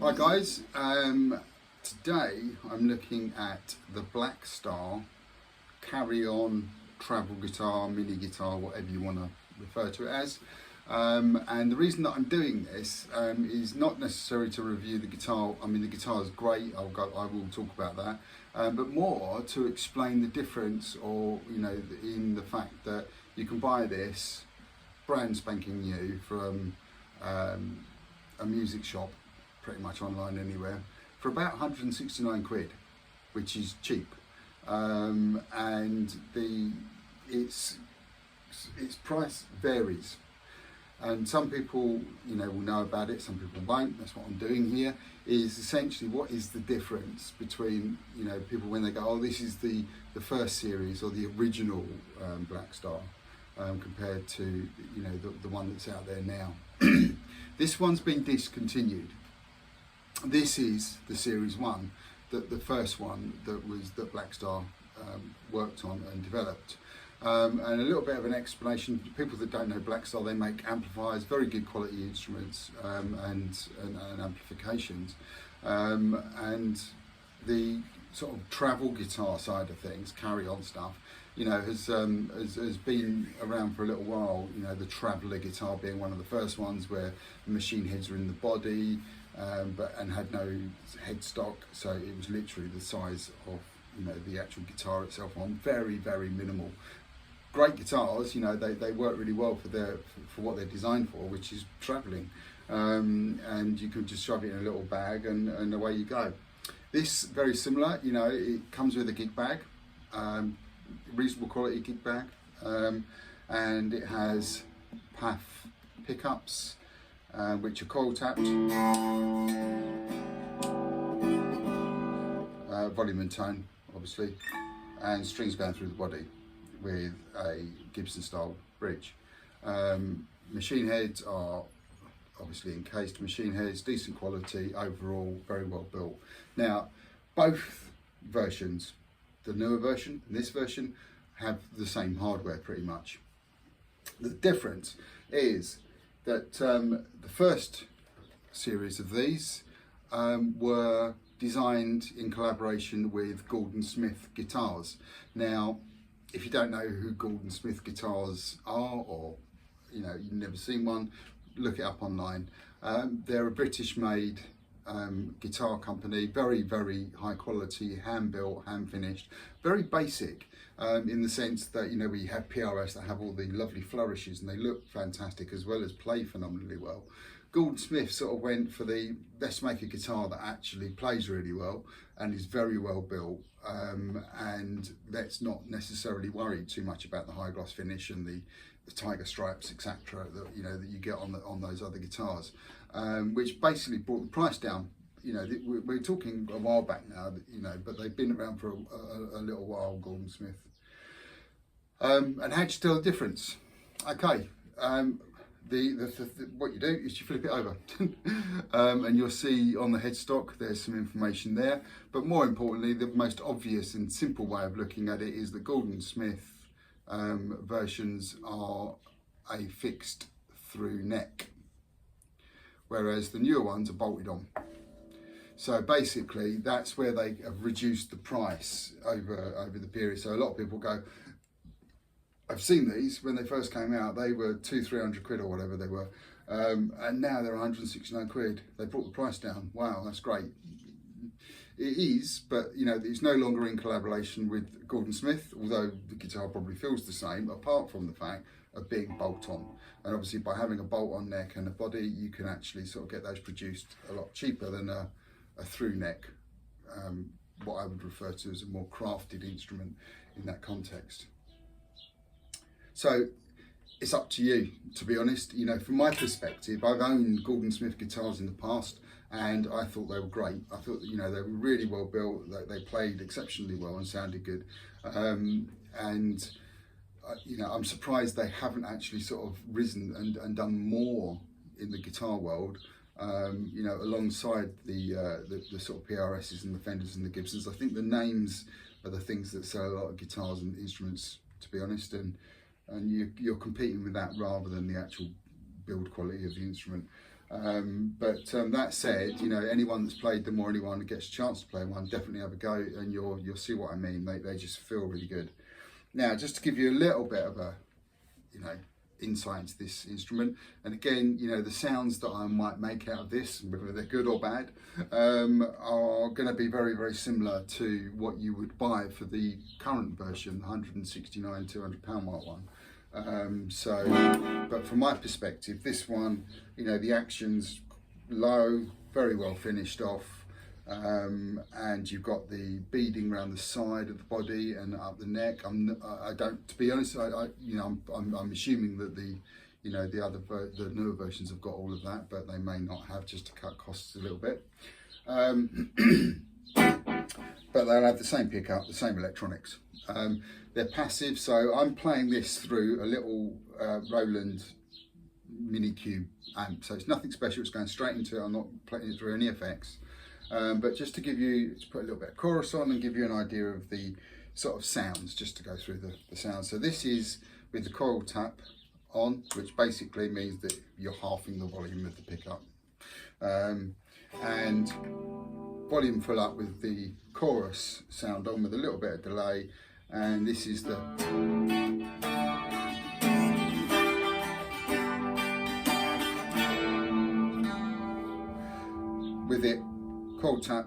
Hi guys, today I'm looking at the Blackstar carry-on travel guitar, mini guitar, whatever you want to refer to it as. And the reason that I'm doing this is not necessarily to review the guitar. I mean, the guitar is great. I will talk about that, but more to explain the difference, or in the fact that you can buy this brand spanking new from a music shop, pretty much online anywhere, for about 169 quid, which is cheap, and its price varies. And some people, will know about it. Some people won't. That's what I'm doing here. Is essentially what is the difference between people when they go, oh, this is the first series or the original Blackstar, compared to the one that's out there now. This one's been discontinued. This is the series one, the first one that Blackstar worked on and developed. And a little bit of an explanation, people that don't know Blackstar, they make amplifiers, very good quality instruments, and amplifications. And the sort of travel guitar side of things, carry-on stuff, has been around for a little while. The traveller guitar being one of the first ones where the machine heads are in the body, and had no headstock, so it was literally the size of the actual guitar itself on, very, very minimal. Great guitars, they work really well for what they're designed for, which is travelling, and you can just shove it in a little bag and away you go. This very similar, it comes with a gig bag, reasonable quality gig bag, and it has PAF pickups, which are coil tapped, volume and tone obviously, and strings going through the body with a Gibson style bridge. Machine heads are obviously encased machine heads, decent quality overall, very well built. Now both versions, the newer version and this version, have the same hardware pretty much. The difference is that the first series of these were designed in collaboration with Gordon Smith guitars. Now, if you don't know who Gordon Smith guitars are, or you've never seen one, look it up online. They're a British-made guitar company, very, very high quality, hand-built, hand-finished, very basic, in the sense that we have PRS that have all the lovely flourishes and they look fantastic as well as play phenomenally well. Gordon Smith sort of went for let's make a guitar that actually plays really well and is very well built, and let's not necessarily worry too much about the high gloss finish and the tiger stripes, etc., that you get on those other guitars, which basically brought the price down. We're talking a while back now, but they've been around for a little while, Gordon Smith. And how'd you tell the difference? Okay, what you do is you flip it over, and you'll see on the headstock there's some information there. But more importantly, the most obvious and simple way of looking at it is that Gordon Smith versions are a fixed through neck, whereas the newer ones are bolted on. So basically that's where they have reduced the price over the period. So a lot of people go, I've seen these when they first came out, they were 200-300 quid or whatever they were, and now they're 169 quid. They brought the price down. Wow, that's great. It is, but it's no longer in collaboration with Gordon Smith, although the guitar probably feels the same, apart from the fact of being bolt on. And obviously by having a bolt on neck and a body, you can actually sort of get those produced a lot cheaper than a through neck, what I would refer to as a more crafted instrument in that context. So it's up to you, to be honest. From my perspective, I've owned Gordon Smith guitars in the past, and I thought they were great. I thought they were really well built. They played exceptionally well and sounded good. And I'm surprised they haven't actually sort of risen and done more in the guitar world. Alongside the sort of PRSs and the Fenders and the Gibsons. I think the names are the things that sell a lot of guitars and instruments, to be honest, and you're competing with that rather than the actual build quality of the instrument. That said, you know, anyone that's played them or anyone that gets a chance to play one, definitely have a go, and you'll see what I mean. They just feel really good. Now, just to give you a little bit of a, you know, insight into this instrument, and again, you know, the sounds that I might make out of this, whether they're good or bad, are going to be very, very similar to what you would buy for the current version, the 169 £200 mark one. But from my perspective, this one, you know, the action's low, very well finished off, and you've got the beading around the side of the body and up the neck. I don't, to be honest, you know, I'm assuming that the, you know, the newer versions have got all of that, but they may not have, just to cut costs a little bit. But they'll have the same pickup, the same electronics. They're passive, so I'm playing this through a little Roland mini cube amp, so it's nothing special, it's going straight into it. I'm not playing it through any effects, but just to give you, to put a little bit of chorus on and give you an idea of the sort of sounds, just to go through the sounds. So this is with the coil tap on, which basically means that you're halving the volume of the pickup, and volume full up with the chorus sound on with a little bit of delay, and this is the with it coil tap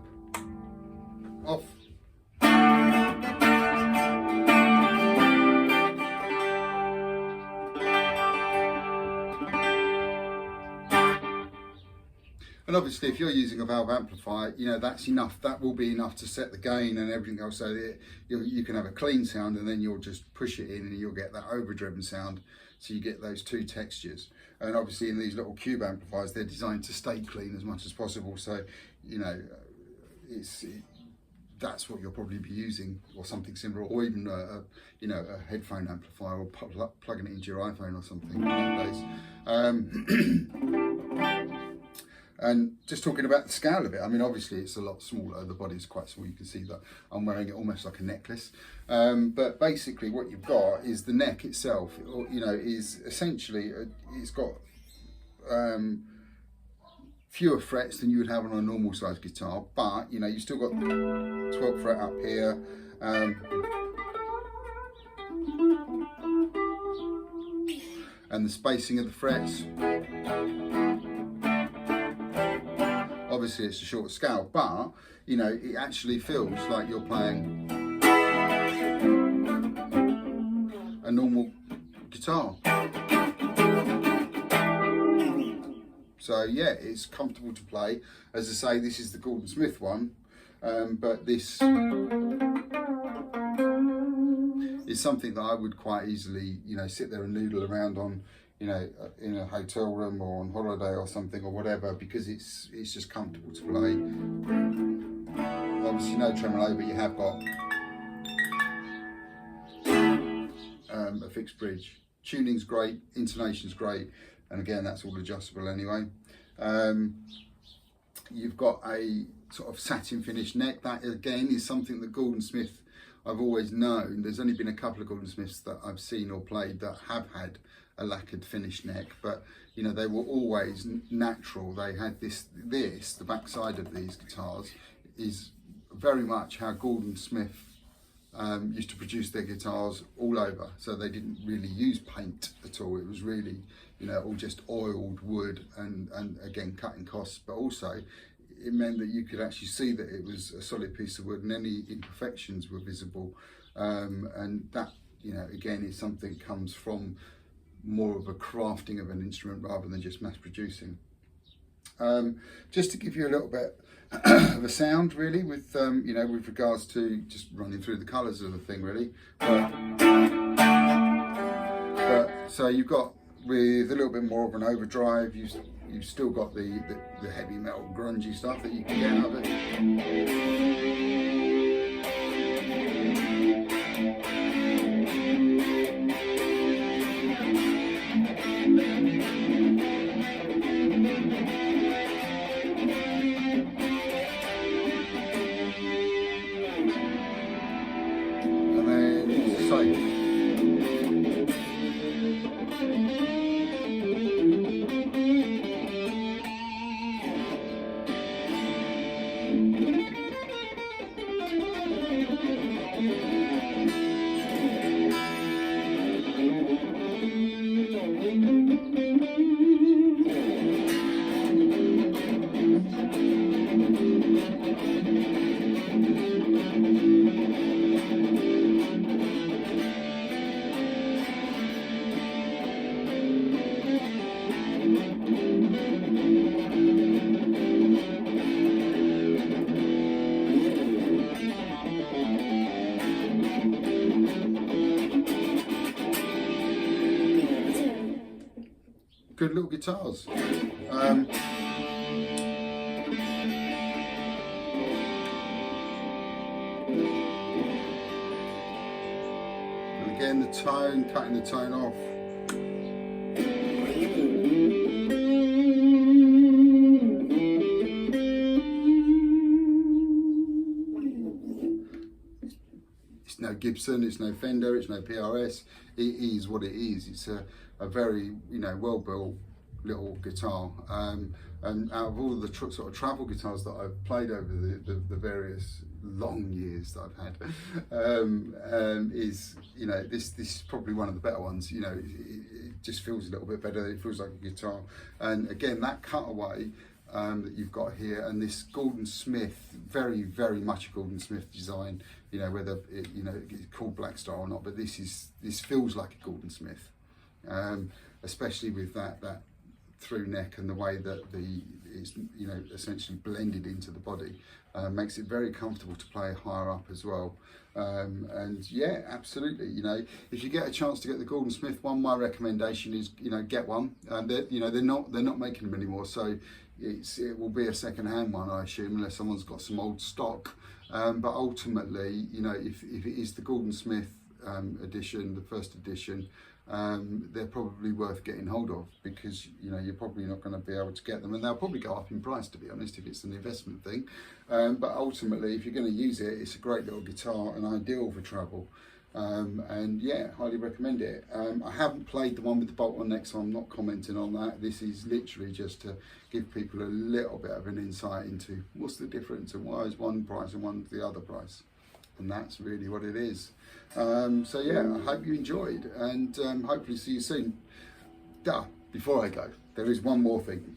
off. And obviously, if you're using a valve amplifier, you know, that's enough. That will be enough to set the gain and everything else, so that you can have a clean sound, and then you'll just push it in and you'll get that overdriven sound. So you get those two textures. And obviously, in these little cube amplifiers, they're designed to stay clean as much as possible. So, you know, that's what you'll probably be using, or something similar, or even you know, a headphone amplifier, or plugging it into your iPhone or something nowadays. And just talking about the scale of it, I mean, obviously it's a lot smaller, the body's quite small, you can see that I'm wearing it almost like a necklace. But basically what you've got is the neck itself, you know, is essentially, it's got fewer frets than you would have on a normal size guitar, but, you know, you've still got 12th fret up here. And the spacing of the frets. Obviously it's a short scale, but, you know, it actually feels like you're playing a normal guitar. So yeah, it's comfortable to play. As I say, this is the Gordon Smith one, but this is something that I would quite easily, you know, sit there and noodle around on, you know, in a hotel room or on holiday or something or whatever, because it's just comfortable to play. Obviously no tremolo, but you have got a fixed bridge. Tuning's great, intonation's great, and again, that's all adjustable anyway. You've got a sort of satin finish neck. That again is something that Gordon Smith, I've always known. There's only been a couple of Gordon Smiths that I've seen or played that have had a lacquered finish neck, but you know, they were always natural. They had the back side of these guitars is very much how Gordon Smith used to produce their guitars all over. So they didn't really use paint at all. It was really, you know, all just oiled wood, and again, cutting costs, but also it meant that you could actually see that it was a solid piece of wood and any imperfections were visible. And that, you know, again, is something that comes from more of a crafting of an instrument rather than just mass producing. Just to give you a little bit of a sound, really, with you know, with regards to just running through the colours of the thing, really. But so you've got, with a little bit more of an overdrive, you've still got the heavy metal grungy stuff that you can get out of it. good little guitars. And again, the tone, cutting the tone off. It's no Gibson, it's no Fender, it's no PRS. It is what it is. It's a very, you know, well built little guitar. And out of all the sort of travel guitars that I've played over the various long years that I've had, is, you know, this is probably one of the better ones. You know, it just feels a little bit better. It feels like a guitar. And again, that cutaway that you've got here, and this Gordon Smith, very, very much a Gordon Smith design. You know, whether it, you know, it's called Blackstar or not, but this feels like a Gordon Smith, especially with that through neck and the way that it's, you know, essentially blended into the body, makes it very comfortable to play higher up as well. And yeah, absolutely. You know, if you get a chance to get the Gordon Smith one, my recommendation is, you know, get one. You know, they're not making them anymore, so it will be a second-hand one, I assume, unless someone's got some old stock. But ultimately, you know, if it is the Gordon Smith edition, the first edition, they're probably worth getting hold of, because, you know, you're probably not going to be able to get them, and they'll probably go up in price, to be honest, if it's an investment thing. But ultimately, if you're going to use it, it's a great little guitar and ideal for travel. And yeah, highly recommend it. I haven't played the one with the bolt-on neck, so I'm not commenting on that. This is literally just to give people a little bit of an insight into what's the difference and why is one price and one's the other price. And that's really what it is. So yeah, I hope you enjoyed, and hopefully see you soon. Before I go, there is one more thing.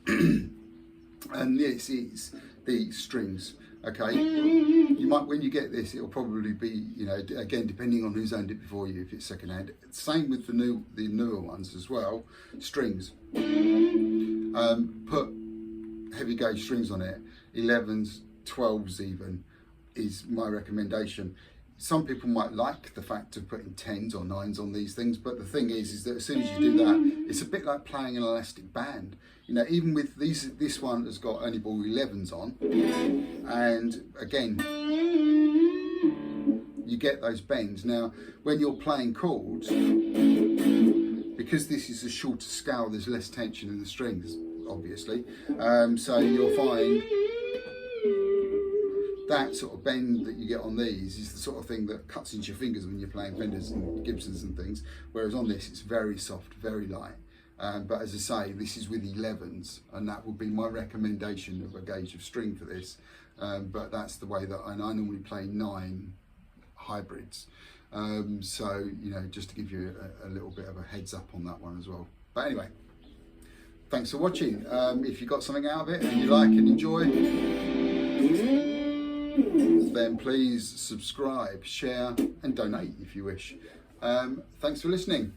And this is the strings. Okay, you might, when you get this, it'll probably be, you know, again, depending on who's owned it before you, if it's second hand. Same with the newer ones as well. Strings. Put heavy gauge strings on it. 11s, 12s even is my recommendation. Some people might like the fact of putting 10s or 9s on these things, but the thing is that as soon as you do that, it's a bit like playing an elastic band. You know, even with this one has got only ball 11s on, and again, you get those bends. Now, when you're playing chords, because this is a shorter scale, there's less tension in the strings, obviously. So you'll find that sort of bend that you get on these is the sort of thing that cuts into your fingers when you're playing Fenders and Gibsons and things, whereas on this it's very soft, very light. But as I say, this is with 11s, and that would be my recommendation of a gauge of string for this. But that's the way that I normally play 9 hybrids. So, you know, just to give you a little bit of a heads up on that one as well. But anyway, thanks for watching. If you got something out of it and you like and enjoy, then please subscribe, share and donate if you wish. Thanks for listening.